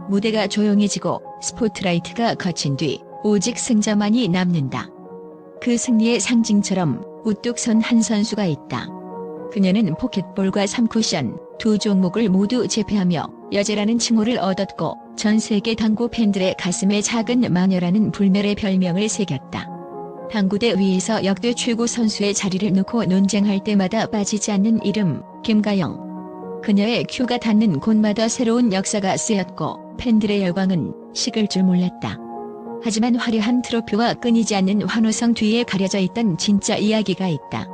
무대가 조용해지고 스포트라이트가 거친 뒤 오직 승자만이 남는다. 그 승리의 상징처럼 우뚝 선 한 선수가 있다. 그녀는 포켓볼과 3쿠션 두 종목을 모두 제패하며 여제라는 칭호를 얻었고 전 세계 당구 팬들의 가슴에 작은 마녀라는 불멸의 별명을 새겼다. 당구대 위에서 역대 최고 선수의 자리를 놓고 논쟁할 때마다 빠지지 않는 이름, 김가영. 그녀의 큐가 닿는 곳마다 새로운 역사가 쓰였고 팬들의 열광은 식을 줄 몰랐다. 하지만 화려한 트로피와 끊이지 않는 환호성 뒤에 가려져 있던 진짜 이야기가 있다.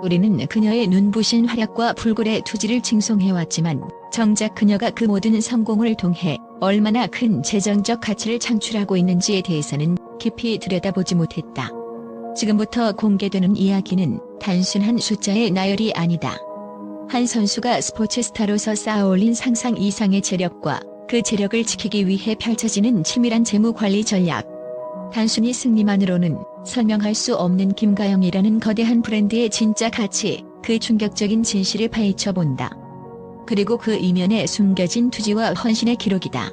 우리는 그녀의 눈부신 활약과 불굴의 투지를 칭송해왔지만 정작 그녀가 그 모든 성공을 통해 얼마나 큰 재정적 가치를 창출하고 있는지에 대해서는 깊이 들여다보지 못했다. 지금부터 공개되는 이야기는 단순한 숫자의 나열이 아니다. 한 선수가 스포츠 스타로서 쌓아올린 상상 이상의 재력과 그 재력을 지키기 위해 펼쳐지는 치밀한 재무관리 전략. 단순히 승리만으로는 설명할 수 없는 김가영이라는 거대한 브랜드의 진짜 가치, 그 충격적인 진실을 파헤쳐본다. 그리고 그 이면에 숨겨진 투지와 헌신의 기록이다.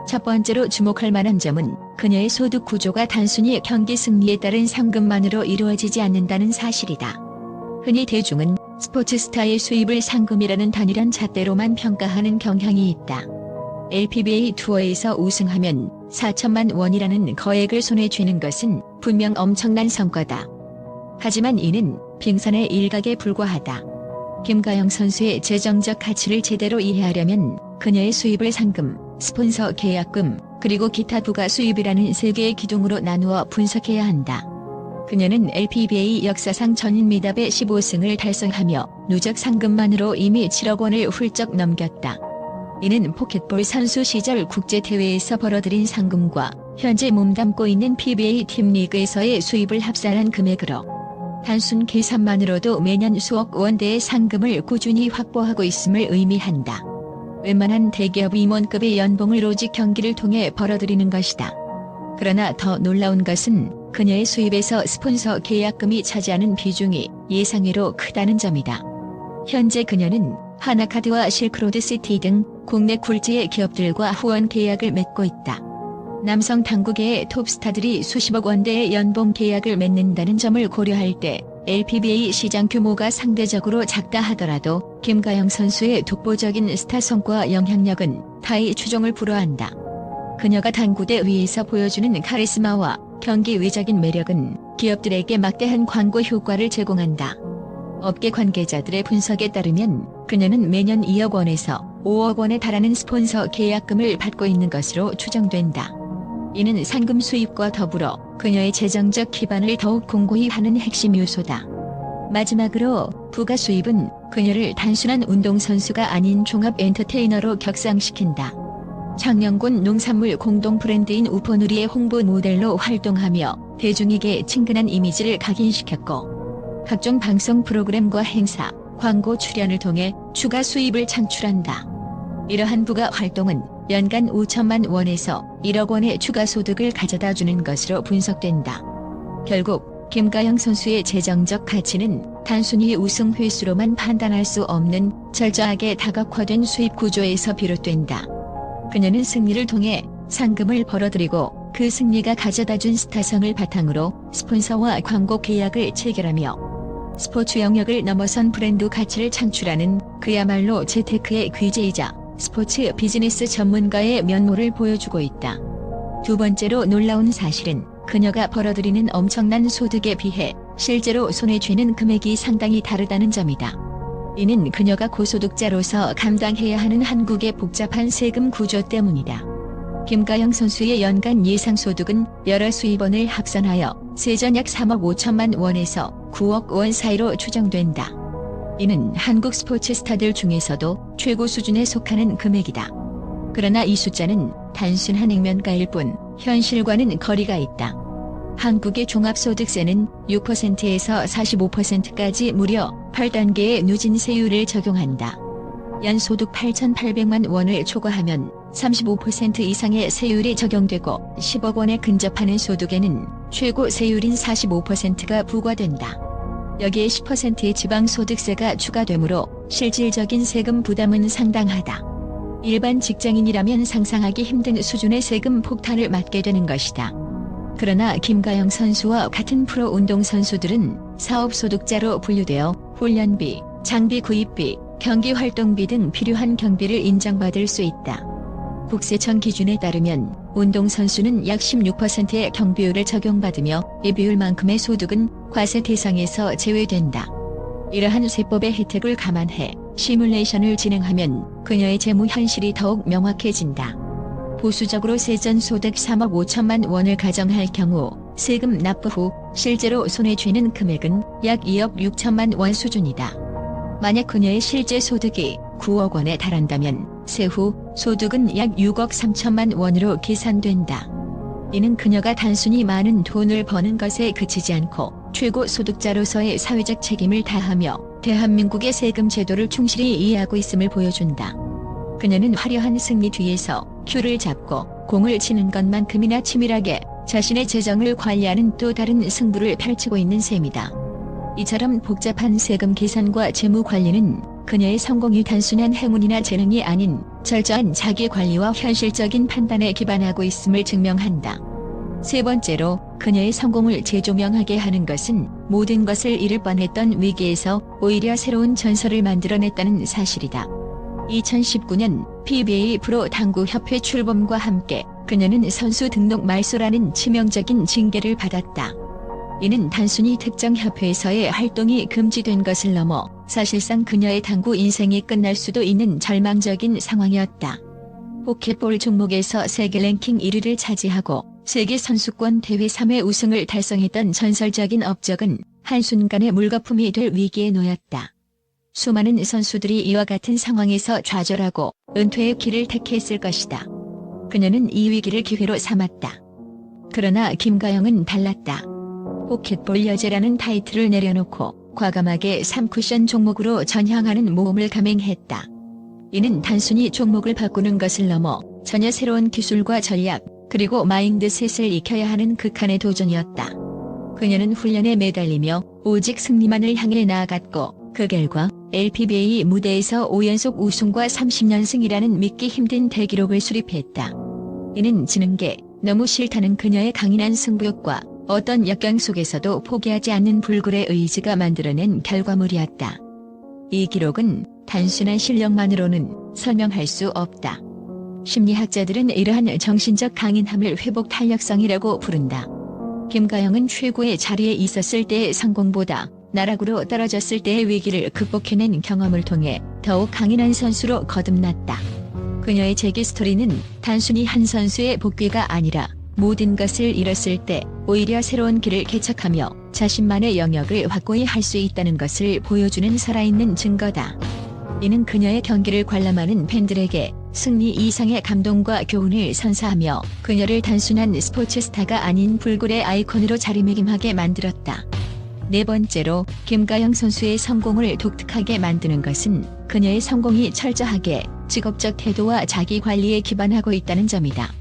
첫 번째로 주목할 만한 점은 그녀의 소득 구조가 단순히 경기 승리에 따른 상금만으로 이루어지지 않는다는 사실이다. 흔히 대중은 스포츠 스타의 수입을 상금이라는 단일한 잣대로만 평가하는 경향이 있다. LPBA 투어에서 우승하면 4천만 원이라는 거액을 손에 쥐는 것은 분명 엄청난 성과다. 하지만 이는 빙산의 일각에 불과하다. 김가영 선수의 재정적 가치를 제대로 이해하려면 그녀의 수입을 상금, 스폰서 계약금, 그리고 기타 부가 수입이라는 세 개의 기둥으로 나누어 분석해야 한다. 그녀는 LPBA 역사상 전인 미답의 15승을 달성하며 누적 상금만으로 이미 7억 원을 훌쩍 넘겼다. 이는 포켓볼 선수 시절 국제대회에서 벌어들인 상금과 현재 몸담고 있는 PBA 팀 리그에서의 수입을 합산한 금액으로 단순 계산만으로도 매년 수억 원대의 상금을 꾸준히 확보하고 있음을 의미한다. 웬만한 대기업 임원급의 연봉을 오직 경기를 통해 벌어들이는 것이다. 그러나 더 놀라운 것은 그녀의 수입에서 스폰서 계약금이 차지하는 비중이 예상외로 크다는 점이다. 현재 그녀는 하나카드와 실크로드시티 등 국내 굴지의 기업들과 후원 계약을 맺고 있다. 남성 당구계의 톱스타들이 수십억 원대의 연봉 계약을 맺는다는 점을 고려할 때 LPBA 시장 규모가 상대적으로 작다 하더라도 김가영 선수의 독보적인 스타성과 영향력은 타의 추종을 불허한다. 그녀가 당구대 위에서 보여주는 카리스마와 경기 외적인 매력은 기업들에게 막대한 광고 효과를 제공한다. 업계 관계자들의 분석에 따르면 그녀는 매년 2억 원에서 5억 원에 달하는 스폰서 계약금을 받고 있는 것으로 추정된다. 이는 상금 수입과 더불어 그녀의 재정적 기반을 더욱 공고히 하는 핵심 요소다. 마지막으로 부가 수입은 그녀를 단순한 운동선수가 아닌 종합 엔터테이너로 격상시킨다. 창녕군 농산물 공동 브랜드인 우포누리의 홍보 모델로 활동하며 대중에게 친근한 이미지를 각인시켰고 각종 방송 프로그램과 행사, 광고 출연을 통해 추가 수입을 창출한다. 이러한 부가 활동은 연간 5천만 원에서 1억 원의 추가 소득을 가져다주는 것으로 분석된다. 결국 김가영 선수의 재정적 가치는 단순히 우승 횟수로만 판단할 수 없는 철저하게 다각화된 수입 구조에서 비롯된다. 그녀는 승리를 통해 상금을 벌어들이고 그 승리가 가져다준 스타성을 바탕으로 스폰서와 광고 계약을 체결하며 스포츠 영역을 넘어선 브랜드 가치를 창출하는 그야말로 재테크의 귀재이자 스포츠 비즈니스 전문가의 면모를 보여주고 있다. 두 번째로 놀라운 사실은 그녀가 벌어들이는 엄청난 소득에 비해 실제로 손에 쥐는 금액이 상당히 다르다는 점이다. 이는 그녀가 고소득자로서 감당해야 하는 한국의 복잡한 세금 구조 때문이다. 김가영 선수의 연간 예상소득은 여러 수입원을 합산하여 세전 약 3억 5천만 원에서 9억 원 사이로 추정된다. 이는 한국 스포츠 스타들 중에서도 최고 수준에 속하는 금액이다. 그러나 이 숫자는 단순한 액면가일 뿐 현실과는 거리가 있다. 한국의 종합소득세는 6%에서 45%까지 무려 8단계의 누진세율을 적용한다. 연소득 8,800만 원을 초과하면 35% 이상의 세율이 적용되고 10억 원에 근접하는 소득에는 최고 세율인 45%가 부과된다. 여기에 10%의 지방소득세가 추가되므로 실질적인 세금 부담은 상당하다. 일반 직장인이라면 상상하기 힘든 수준의 세금 폭탄을 맞게 되는 것이다. 그러나 김가영 선수와 같은 프로 운동선수들은 사업소득자로 분류되어 훈련비, 장비 구입비, 경기활동비 등 필요한 경비를 인정받을 수 있다. 국세청 기준에 따르면 운동선수는 약 16%의 경비율을 적용받으며 이 비율만큼의 소득은 과세 대상에서 제외된다. 이러한 세법의 혜택을 감안해 시뮬레이션을 진행하면 그녀의 재무 현실이 더욱 명확해진다. 보수적으로 세전소득 3억 5천만 원을 가정할 경우 세금 납부 후 실제로 손에 쥐는 금액은 약 2억 6천만 원 수준이다. 만약 그녀의 실제 소득이 9억 원에 달한다면 세후 소득은 약 6억 3천만 원으로 계산된다. 이는 그녀가 단순히 많은 돈을 버는 것에 그치지 않고 최고 소득자로서의 사회적 책임을 다하며 대한민국의 세금 제도를 충실히 이해하고 있음을 보여준다. 그녀는 화려한 승리 뒤에서 큐를 잡고 공을 치는 것만큼이나 치밀하게 자신의 재정을 관리하는 또 다른 승부를 펼치고 있는 셈이다. 이처럼 복잡한 세금 계산과 재무 관리는 그녀의 성공이 단순한 행운이나 재능이 아닌 철저한 자기 관리와 현실적인 판단에 기반하고 있음을 증명한다. 세 번째로 그녀의 성공을 재조명하게 하는 것은 모든 것을 잃을 뻔했던 위기에서 오히려 새로운 전설을 만들어냈다는 사실이다. 2019년 PBA 프로 당구협회 출범과 함께 그녀는 선수 등록 말소라는 치명적인 징계를 받았다. 이는 단순히 특정 협회에서의 활동이 금지된 것을 넘어 사실상 그녀의 당구 인생이 끝날 수도 있는 절망적인 상황이었다. 포켓볼 종목에서 세계 랭킹 1위를 차지하고 세계 선수권 대회 3회 우승을 달성했던 전설적인 업적은 한순간에 물거품이 될 위기에 놓였다. 수많은 선수들이 이와 같은 상황에서 좌절하고 은퇴의 길을 택했을 것이다. 그녀는 이 위기를 기회로 삼았다. 그러나 김가영은 달랐다. 포켓볼 여제라는 타이틀을 내려놓고 과감하게 3쿠션 종목으로 전향하는 모험을 감행했다. 이는 단순히 종목을 바꾸는 것을 넘어 전혀 새로운 기술과 전략, 그리고 마인드셋을 익혀야 하는 극한의 도전이었다. 그녀는 훈련에 매달리며 오직 승리만을 향해 나아갔고 그 결과 LPBA 무대에서 5연속 우승과 30연승이라는 믿기 힘든 대기록을 수립했다. 이는 지는 게 너무 싫다는 그녀의 강인한 승부욕과 어떤 역경 속에서도 포기하지 않는 불굴의 의지가 만들어낸 결과물이었다. 이 기록은 단순한 실력만으로는 설명할 수 없다. 심리학자들은 이러한 정신적 강인함을 회복 탄력성이라고 부른다. 김가영은 최고의 자리에 있었을 때의 성공보다 나락으로 떨어졌을 때의 위기를 극복해낸 경험을 통해 더욱 강인한 선수로 거듭났다. 그녀의 재기 스토리는 단순히 한 선수의 복귀가 아니라 모든 것을 잃었을 때 오히려 새로운 길을 개척하며 자신만의 영역을 확고히 할 수 있다는 것을 보여주는 살아있는 증거다. 이는 그녀의 경기를 관람하는 팬들에게 승리 이상의 감동과 교훈을 선사하며 그녀를 단순한 스포츠 스타가 아닌 불굴의 아이콘으로 자리매김하게 만들었다. 네 번째로 김가영 선수의 성공을 독특하게 만드는 것은 그녀의 성공이 철저하게 직업적 태도와 자기 관리에 기반하고 있다는 점이다.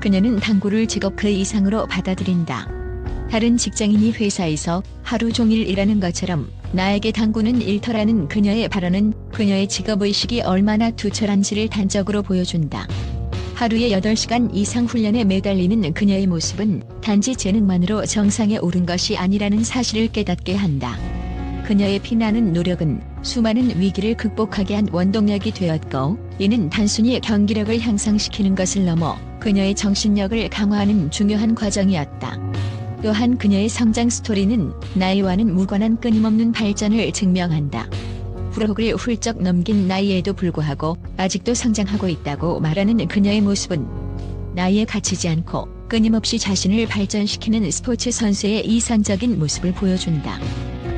그녀는 당구를 직업 그 이상으로 받아들인다. 다른 직장인이 회사에서 하루 종일 일하는 것처럼 나에게 당구는 일터라는 그녀의 발언은 그녀의 직업의식이 얼마나 투철한지를 단적으로 보여준다. 하루에 8시간 이상 훈련에 매달리는 그녀의 모습은 단지 재능만으로 정상에 오른 것이 아니라는 사실을 깨닫게 한다. 그녀의 피나는 노력은 수많은 위기를 극복하게 한 원동력이 되었고, 이는 단순히 경기력을 향상시키는 것을 넘어 그녀의 정신력을 강화하는 중요한 과정이었다. 또한 그녀의 성장 스토리는 나이와는 무관한 끊임없는 발전을 증명한다. 프로를 훌쩍 넘긴 나이에도 불구하고 아직도 성장하고 있다고 말하는 그녀의 모습은 나이에 갇히지 않고 끊임없이 자신을 발전시키는 스포츠 선수의 이상적인 모습을 보여준다.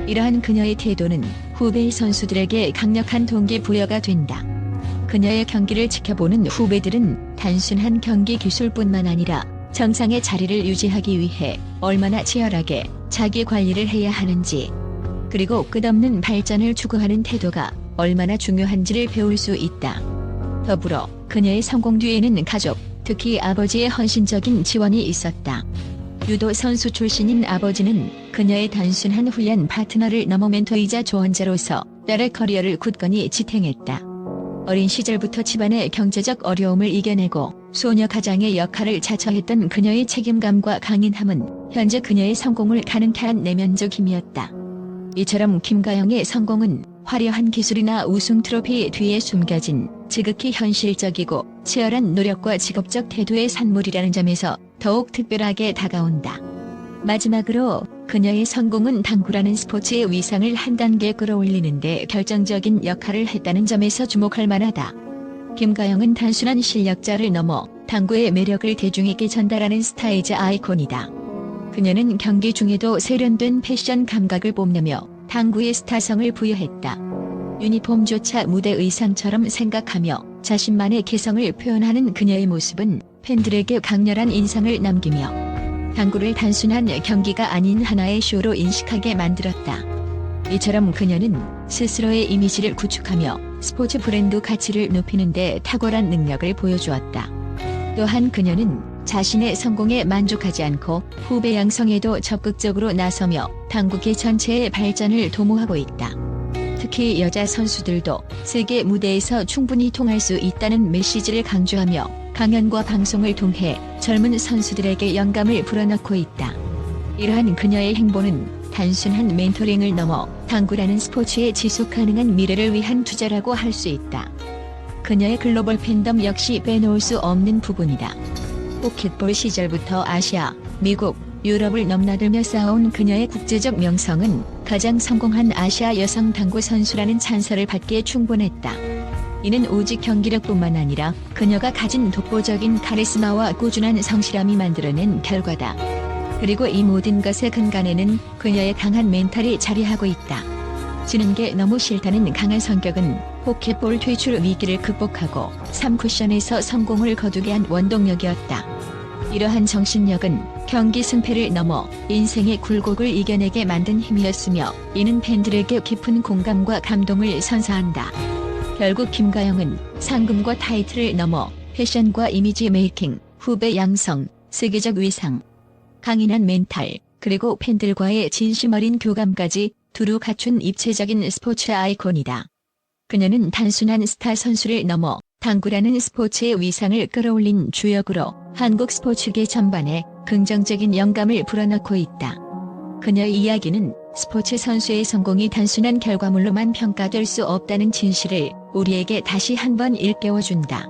이러한 그녀의 태도는 후배 선수들에게 강력한 동기부여가 된다. 그녀의 경기를 지켜보는 후배들은 단순한 경기 기술뿐만 아니라 정상의 자리를 유지하기 위해 얼마나 치열하게 자기 관리를 해야 하는지, 그리고 끝없는 발전을 추구하는 태도가 얼마나 중요한지를 배울 수 있다. 더불어 그녀의 성공 뒤에는 가족, 특히 아버지의 헌신적인 지원이 있었다. 유도 선수 출신인 아버지는 그녀의 단순한 훈련 파트너를 넘어 멘토이자 조언자로서 딸의 커리어를 굳건히 지탱했다. 어린 시절부터 집안의 경제적 어려움을 이겨내고 소녀 가장의 역할을 자처했던 그녀의 책임감과 강인함은 현재 그녀의 성공을 가능케 한 내면적 힘이었다. 이처럼 김가영의 성공은 화려한 기술이나 우승 트로피 뒤에 숨겨진 지극히 현실적이고 치열한 노력과 직업적 태도의 산물이라는 점에서 더욱 특별하게 다가온다. 마지막으로 그녀의 성공은 당구라는 스포츠의 위상을 한 단계 끌어올리는 데 결정적인 역할을 했다는 점에서 주목할 만하다. 김가영은 단순한 실력자를 넘어 당구의 매력을 대중에게 전달하는 스타이자 아이콘이다. 그녀는 경기 중에도 세련된 패션 감각을 뽐내며 당구의 스타성을 부여했다. 유니폼조차 무대 의상처럼 생각하며 자신만의 개성을 표현하는 그녀의 모습은 팬들에게 강렬한 인상을 남기며 당구를 단순한 경기가 아닌 하나의 쇼로 인식하게 만들었다. 이처럼 그녀는 스스로의 이미지를 구축하며 스포츠 브랜드 가치를 높이는 데 탁월한 능력을 보여주었다. 또한 그녀는 자신의 성공에 만족하지 않고 후배 양성에도 적극적으로 나서며 당구계 전체의 발전을 도모하고 있다. 특히 여자 선수들도 세계 무대에서 충분히 통할 수 있다는 메시지를 강조하며 강연과 방송을 통해 젊은 선수들에게 영감을 불어넣고 있다. 이러한 그녀의 행보는 단순한 멘토링을 넘어 당구라는 스포츠의 지속 가능한 미래를 위한 투자라고 할 수 있다. 그녀의 글로벌 팬덤 역시 빼놓을 수 없는 부분이다. 포켓볼 시절부터 아시아, 미국, 유럽을 넘나들며 쌓아온 그녀의 국제적 명성은 가장 성공한 아시아 여성 당구 선수라는 찬사를 받기에 충분했다. 이는 오직 경기력뿐만 아니라 그녀가 가진 독보적인 카리스마와 꾸준한 성실함이 만들어낸 결과다. 그리고 이 모든 것의 근간에는 그녀의 강한 멘탈이 자리하고 있다. 지는 게 너무 싫다는 강한 성격은 포켓볼 퇴출 위기를 극복하고 3쿠션에서 성공을 거두게 한 원동력이었다. 이러한 정신력은 경기 승패를 넘어 인생의 굴곡을 이겨내게 만든 힘이었으며 이는 팬들에게 깊은 공감과 감동을 선사한다. 결국 김가영은 상금과 타이틀을 넘어 패션과 이미지 메이킹, 후배 양성, 세계적 위상, 강인한 멘탈, 그리고 팬들과의 진심 어린 교감까지 두루 갖춘 입체적인 스포츠 아이콘이다. 그녀는 단순한 스타 선수를 넘어 당구라는 스포츠의 위상을 끌어올린 주역으로 한국 스포츠계 전반에 긍정적인 영감을 불어넣고 있다. 그녀의 이야기는 스포츠 선수의 성공이 단순한 결과물로만 평가될 수 없다는 진실을 우리에게 다시 한번 일깨워준다.